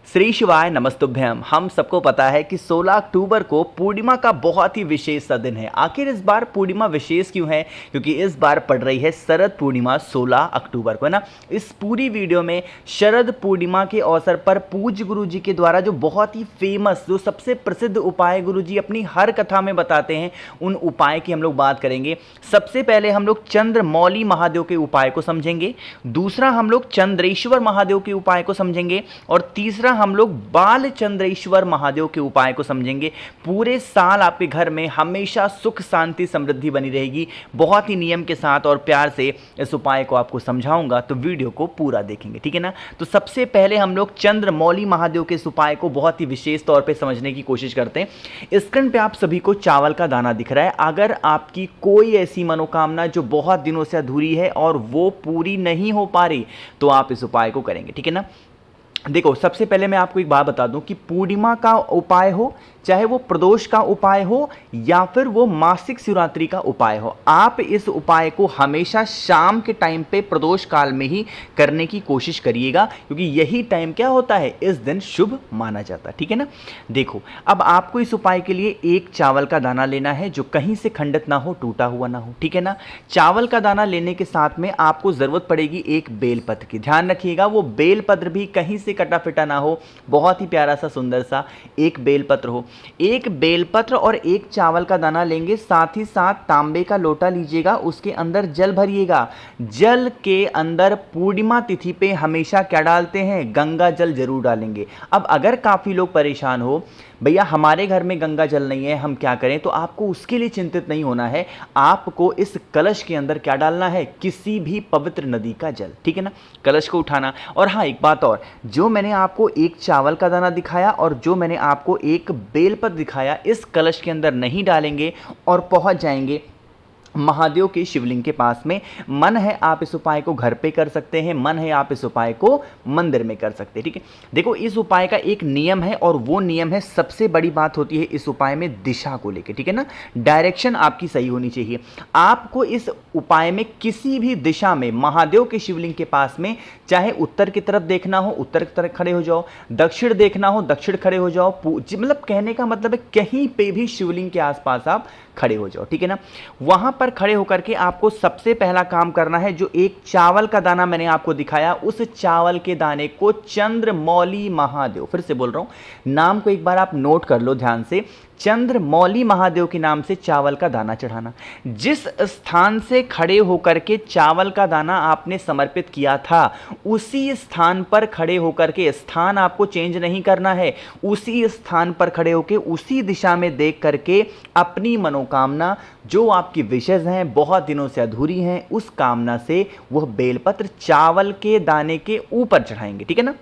श्री शिवाय नमस्तुभ्यम। हम सबको पता है कि 16 अक्टूबर को पूर्णिमा का बहुत ही विशेष सा दिन है। आखिर इस बार पूर्णिमा विशेष क्यों है? क्योंकि इस बार पड़ रही है शरद पूर्णिमा 16 अक्टूबर को, है ना। इस पूरी वीडियो में शरद पूर्णिमा के अवसर पर पूज्य गुरु जी के द्वारा जो बहुत ही फेमस, जो सबसे प्रसिद्ध उपाय गुरु जी अपनी हर कथा में बताते हैं, उन उपाय की हम लोग बात करेंगे। सबसे पहले हम लोग चंद्रमौली महादेव के उपाय को समझेंगे, दूसरा हम लोग चंद्रेश्वर महादेव के उपाय को समझेंगे, और तीसरा हम लोग बाल चंद्रेश्वर महादेव के उपाय को समझेंगे। पूरे साल आपके घर में हमेशा सुख शांति समृद्धि बनी रहेगी। बहुत ही नियम के साथ और प्यार से इस उपाय को आपको समझाऊंगा, तो वीडियो को पूरा देखेंगे, ठीक है ना। तो सबसे पहले हम लोग चंद्रमौली महादेव के इस उपाय को बहुत ही विशेष तौर पे समझने की कोशिश करते हैं। स्क्रीन पे आप सभी को चावल का दाना दिख रहा है। अगर आपकी कोई ऐसी मनोकामना जो बहुत दिनों से अधूरी है और वो पूरी नहीं हो पा रही, तो आप इस उपाय को करेंगे, ठीक है ना। देखो, सबसे पहले मैं आपको एक बात बता दूं कि पूर्णिमा का उपाय हो, चाहे वो प्रदोष का उपाय हो या फिर वो मासिक शिवरात्रि का उपाय हो, आप इस उपाय को हमेशा शाम के टाइम पे प्रदोष काल में ही करने की कोशिश करिएगा, क्योंकि यही टाइम क्या होता है, इस दिन शुभ माना जाता है, ठीक है ना। देखो, अब आपको इस उपाय के लिए एक चावल का दाना लेना है जो कहीं से खंडित ना हो, टूटा हुआ ना हो, ठीक है ना। चावल का दाना लेने के साथ में आपको जरूरत पड़ेगी एक बेलपत्र की। ध्यान रखिएगा, वो बेलपत्र भी कहीं से कटा फिटा ना हो, बहुत ही प्यारा सा सुंदर सा एक बेलपत्र हो। एक बेलपत्र और एक चावल का दाना लेंगे, साथ ही साथ तांबे का लोटा लीजिएगा, उसके अंदर जल भरिएगा। जल के अंदर पूर्णिमा तिथि पे हमेशा क्या डालते हैं, गंगा जल जरूर डालेंगे। अब अगर काफी लोग परेशान हो, भैया हमारे घर में गंगा जल नहीं है, हम क्या करें, तो आपको उसके लिए चिंतित नहीं होना है। आपको इस कलश के अंदर क्या डालना है, किसी भी पवित्र नदी का जल, ठीक है ना। कलश को उठाना। और हाँ, एक बात और, जो मैंने आपको एक चावल का दाना दिखाया और जो मैंने आपको एक बेलपत्र दिखाया, इस कलश के अंदर नहीं डालेंगे और पहुंच जाएंगे महादेव के शिवलिंग के पास में। मन है आप इस उपाय को घर पे कर सकते हैं, मन है आप इस उपाय को मंदिर में कर सकते हैं, ठीक है। देखो, इस उपाय का एक नियम है और वो नियम है, सबसे बड़ी बात होती है इस उपाय में दिशा को लेकर, ठीक है ना। डायरेक्शन आपकी सही होनी चाहिए। आपको इस उपाय में किसी भी दिशा में महादेव के शिवलिंग के पास में, चाहे उत्तर की तरफ देखना हो उत्तर की तरफ खड़े हो जाओ, दक्षिण देखना हो दक्षिण खड़े हो जाओ, मतलब कहने का मतलब है कहीं पे भी शिवलिंग के आसपास आप खड़े हो जाओ, ठीक है ना। वहां पर खड़े होकर के आपको सबसे पहला काम करना है, जो एक चावल का दाना मैंने आपको दिखाया, उस चावल के दाने को चंद्रमौली महादेव, फिर से बोल रहा हूं, नाम को एक बार आप नोट कर लो ध्यान से, चंद्रमौली महादेव के नाम से चावल का दाना चढ़ाना। जिस स्थान से खड़े होकर के चावल का दाना आपने समर्पित किया था, उसी स्थान पर खड़े होकर के, स्थान आपको चेंज नहीं करना है, उसी स्थान पर खड़े होकर उसी दिशा में देख करके अपनी मनोकामना, जो आपकी विशेष हैं, बहुत दिनों से अधूरी हैं, उस कामना से वह बेलपत्र चावल के दाने के ऊपर चढ़ाएंगे, ठीक है ना।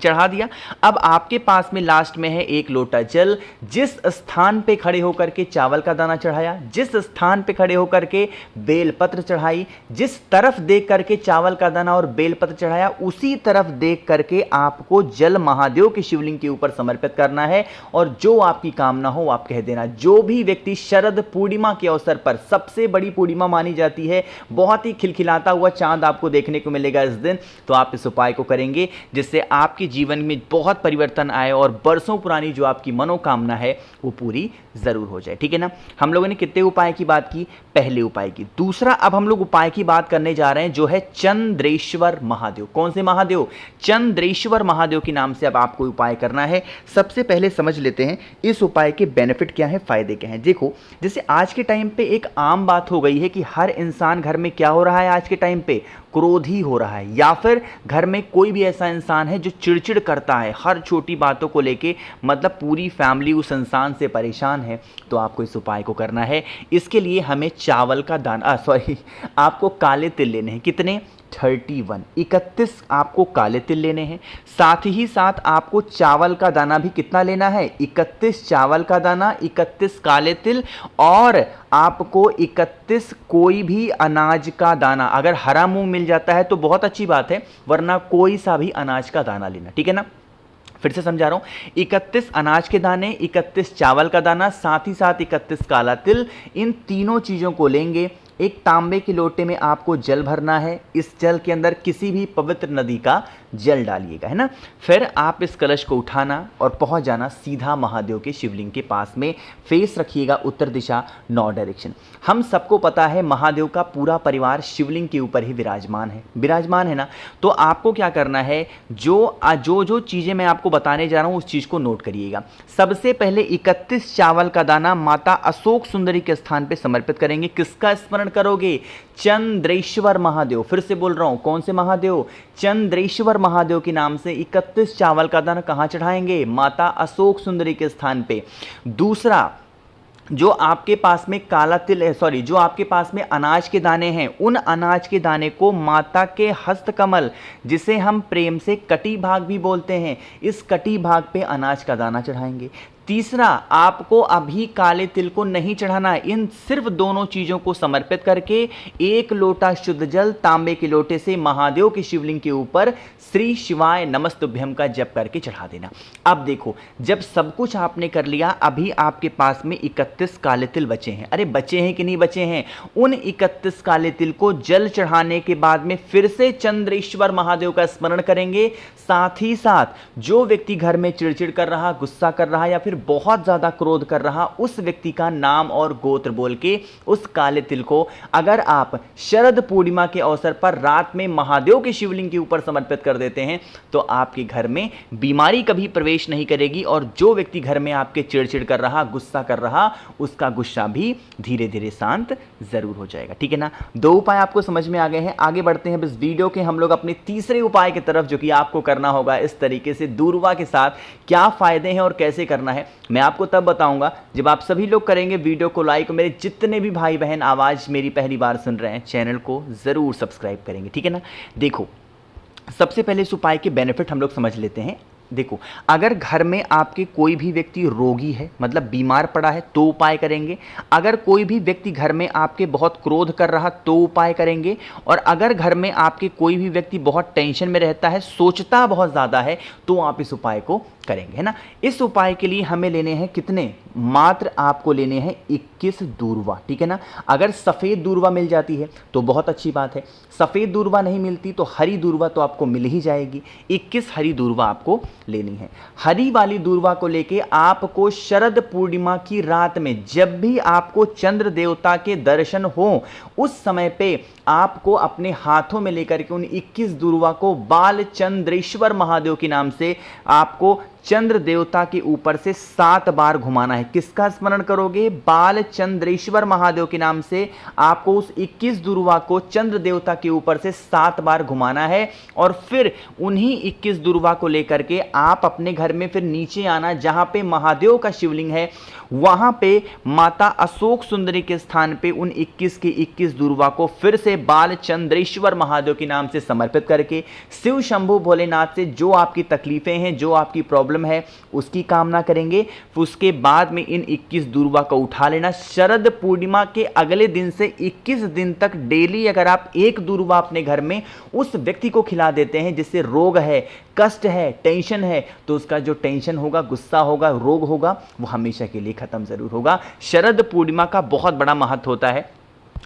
चढ़ा दिया। अब आपके पास में लास्ट में है एक लोटा जल। जिस स्थान पे खड़े होकर के चावल का दाना चढ़ाया, जिस स्थान पे खड़े होकर के बेलपत्र चढ़ाई, जिस तरफ देख करके चावल का दाना और बेलपत्र चढ़ाया, उसी तरफ देख करके आपको जल महादेव के शिवलिंग के ऊपर समर्पित करना है। और जो आपकी कामना हो आप कह देना। जो भी व्यक्ति शरद पूर्णिमा के अवसर पर, सबसे बड़ी पूर्णिमा मानी जाती है, बहुत ही खिलखिलाता हुआ चांद आपको देखने को मिलेगा इस दिन, तो आप इस उपाय को करेंगे, जिससे आपकी जीवन में बहुत परिवर्तन आए और बरसों पुरानी जो आपकी मनोकामना है वो पूरी जरूर हो जाए, ठीक है ना। हम लोगों ने कितने उपाय की बात की, पहले उपाय की। दूसरा अब हम लोग उपाय की बात करने जा रहे हैं, जो है चंद्रेश्वर महादेव। कौन से महादेव, चंद्रेश्वर महादेव के नाम से अब आपको उपाय करना है। सबसे पहले समझ लेते हैं इस उपाय के बेनिफिट क्या है, फायदे क्या हैं। देखो, जैसे आज के टाइम पे एक आम बात हो गई है कि हर इंसान घर में क्या हो रहा है, आज के टाइम पे क्रोधी हो रहा है, या फिर घर में कोई भी ऐसा इंसान है जो चिड़चिड़ करता है हर छोटी बातों को लेके, मतलब पूरी फैमिली उस इंसान से परेशान है। तो आपको इस उपाय को करना है। इसके लिए हमें चावल का दाना, आपको काले तिल लेने हैं। कितने, 31 आपको काले तिल लेने हैं। साथ ही साथ आपको चावल का दाना भी कितना लेना है, 31 चावल का दाना, 31 काले तिल, और आपको 31 कोई भी अनाज का दाना। अगर हरा मूंग मिल जाता है तो बहुत अच्छी बात है, वरना कोई सा भी अनाज का दाना लेना, ठीक है ना। फिर से समझा रहा हूं, 31 अनाज के दाने, 31 चावल का दाना, साथ ही साथ 31 काला तिल। इन तीनों चीजों को लेंगे। एक तांबे के लोटे में आपको जल भरना है। इस जल के अंदर किसी भी पवित्र नदी का जल डालिएगा, है ना। फिर आप इस कलश को उठाना और पहुंच जाना सीधा महादेव के शिवलिंग के पास में, फेस रखिएगा उत्तर दिशा, नॉर्थ डायरेक्शन। हम सबको पता है महादेव का पूरा परिवार शिवलिंग के ऊपर ही विराजमान है ना। तो आपको क्या करना है, जो चीज़ें मैं आपको बताने जा रहा हूँ उस चीज़ को नोट करिएगा। सबसे पहले 31 चावल का दाना माता अशोक सुंदरी के स्थान पे समर्पित करेंगे। किसका स्मरण करोगे? चंद्रेश्वर महादेव। फिर से बोल रहा हूं, कौन से महादेव? चंद्रेश्वर महादेव के नाम से 31 चावल का दाना कहां चढ़ाएंगे? माता अशोक सुंदरी के स्थान पे। दूसरा, जो आपके पास में काला तिल है, सॉरी, जो आपके पास में अनाज के दाने हैं, उन अनाज के दाने को माता के हस्तकमल, जिसे हम प्रेम से कटी भाग भी बोलते हैं, इस कटी भाग पे अनाज का दाना चढ़ाएंगे। तीसरा, आपको अभी काले तिल को नहीं चढ़ाना है। इन सिर्फ दोनों चीज़ों को समर्पित करके 1 लोटा शुद्ध जल तांबे के लोटे से महादेव के शिवलिंग के ऊपर श्री शिवाय नमस्तुभ्यम का जप करके चढ़ा देना। अब देखो, जब सब कुछ आपने कर लिया, अभी आपके पास में 31 काले तिल बचे हैं। अरे बचे हैं कि नहीं बचे हैं? उन 31 काले तिल को जल चढ़ाने के बाद में फिर से चंद्रेश्वर महादेव का स्मरण करेंगे। साथ ही साथ जो व्यक्ति घर में चिड़चिड़ कर रहा, गुस्सा कर रहा या फिर बहुत ज्यादा क्रोध कर रहा, उस व्यक्ति का नाम और गोत्र बोल के उस काले तिल को अगर आप शरद पूर्णिमा के अवसर पर रात में महादेव के शिवलिंग के ऊपर समर्पित कर देते हैं तो आपके घर में बीमारी कभी प्रवेश नहीं करेगी, और जो व्यक्ति घर में आपके चिड़चिड़ कर रहा, गुस्सा कर रहा, उसका गुस्सा भी धीरे धीरे शांत जरूर हो जाएगा। ठीक है ना। 2 उपाय आपको समझ में आ गए हैं। आगे बढ़ते हैं इस वीडियो के हम लोग अपने तीसरे उपाय की तरफ, जो कि आपको करना होगा इस तरीके से। दूरवा के साथ क्या फायदे हैं और कैसे करना है मैं आपको तब बताऊंगा जब आप सभी लोग करेंगे वीडियो को लाइक। मेरे जितने भी भाई बहन आवाज मेरी पहली बार सुन रहे हैं, चैनल को जरूर सब्सक्राइब करेंगे। ठीक है ना। देखो, सबसे पहले इस उपाय के बेनिफिट हम लोग समझ लेते हैं। देखो, अगर घर में आपके कोई भी व्यक्ति रोगी है, मतलब बीमार पड़ा है, तो उपाय करेंगे। अगर कोई भी व्यक्ति घर में आपके बहुत क्रोध कर रहा, तो उपाय करेंगे। और अगर घर में आपके कोई भी व्यक्ति बहुत टेंशन में रहता है, सोचता बहुत ज़्यादा है, तो आप इस उपाय को करेंगे, है ना। इस उपाय के लिए हमें लेने हैं कितने? मात्र आपको लेने हैं 21 दूर्वा। ठीक है ना। अगर सफ़ेद दूर्वा मिल जाती है तो बहुत अच्छी बात है, सफ़ेद दूर्वा नहीं मिलती तो हरी दूर्वा तो आपको मिल ही जाएगी। 21 हरी दूर्वा आपको लेनी है। हरी वाली दूर्वा को लेके आपको शरद पूर्णिमा की रात में जब भी आपको चंद्र देवता के दर्शन हो, उस समय पे आपको अपने हाथों में लेकर के उन 21 दूर्वा को बाल चंद्रेश्वर महादेव के नाम से आपको चंद्र देवता के ऊपर से 7 बार घुमाना है। किसका स्मरण करोगे? बाल चंद्रेश्वर महादेव के नाम से आपको उस 21 दूर्वा को चंद्र देवता के ऊपर से 7 बार घुमाना है। और फिर उन्हीं 21 दूर्वा को लेकर के आप अपने घर में फिर नीचे आना, जहां पे महादेव का शिवलिंग है, वहां पे माता अशोक सुंदरी के स्थान पे उन 21 के 21 दूर्वा को फिर से बाल चंद्रेश्वर महादेव के नाम से समर्पित करके शिव शंभु भोलेनाथ से जो आपकी तकलीफें हैं, जो आपकी प्रॉब्लम है, उसकी कामना करेंगे। उसके बाद में इन 21 दूर्वा को उठा लेना। शरद पूर्णिमा के अगले दिन से 21 दिन तक डेली अगर आप 1 दूर्वा अपने घर में उस व्यक्ति को खिला देते हैं जिससे रोग है, कष्ट है, टेंशन है, तो उसका जो टेंशन होगा, गुस्सा होगा, रोग होगा, वो हमेशा के लिए खत्म जरूर होगा। शरद पूर्णिमा का बहुत बड़ा महत्व होता है,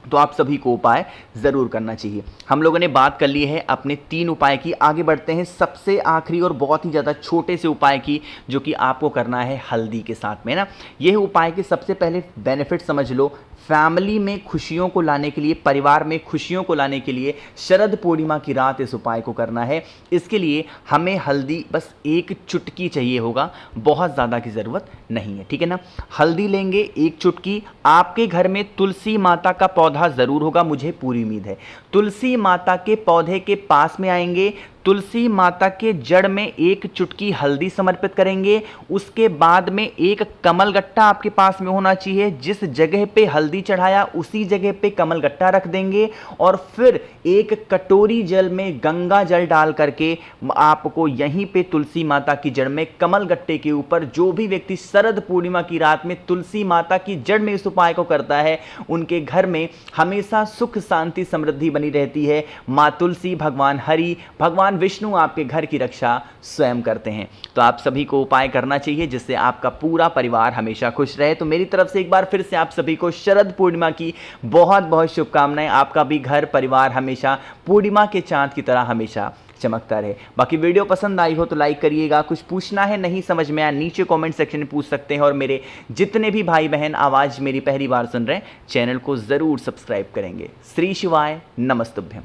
तो आप सभी को उपाय जरूर करना चाहिए। हम लोगों ने बात कर ली है अपने 3 उपाय की। आगे बढ़ते हैं सबसे आखिरी और बहुत ही ज़्यादा छोटे से उपाय की, जो कि आपको करना है हल्दी के साथ में ना। यह उपाय के सबसे पहले बेनिफिट समझ लो। फैमिली में खुशियों को लाने के लिए, परिवार में खुशियों को लाने के लिए शरद पूर्णिमा की रात इस उपाय को करना है। इसके लिए हमें हल्दी बस 1 चुटकी चाहिए होगा, बहुत ज़्यादा की ज़रूरत नहीं है। ठीक है ना। हल्दी लेंगे 1 चुटकी। आपके घर में तुलसी माता का पौधा ज़रूर होगा, मुझे पूरी उम्मीद है। तुलसी माता के पौधे के पास में आएंगे, तुलसी माता के जड़ में 1 चुटकी हल्दी समर्पित करेंगे। उसके बाद में 1 कमल गट्टा आपके पास में होना चाहिए। जिस जगह पे हल्दी चढ़ाया उसी जगह पे कमल गट्टा रख देंगे, और फिर 1 कटोरी जल में गंगा जल डाल करके आपको यहीं पे तुलसी माता की जड़ में कमल गट्टे के ऊपर, जो भी व्यक्ति शरद पूर्णिमा की रात में तुलसी माता की जड़ में इस उपाय को करता है, उनके घर में हमेशा सुख शांति समृद्धि बनी रहती है। माँ तुलसी, भगवान हरि, भगवान विष्णु आपके घर की रक्षा स्वयं करते हैं। तो आप सभी को उपाय करना चाहिए जिससे आपका पूरा परिवार हमेशा खुश रहे। तो मेरी तरफ से एक बार फिर से आप सभी को शरद पूर्णिमा की बहुत बहुत शुभकामनाएं। आपका भी घर परिवार हमेशा पूर्णिमा के चांद की तरह हमेशा चमकता रहे। बाकी वीडियो पसंद आई हो तो लाइक करिएगा, कुछ पूछना है नहीं समझ में आया नीचे कमेंट सेक्शन में पूछ सकते हैं, और मेरे जितने भी भाई बहन आवाज़ मेरी पहली बार सुन रहे हैं चैनल को ज़रूर सब्सक्राइब करेंगे। श्री शिवाय नमस्तुभ्यम।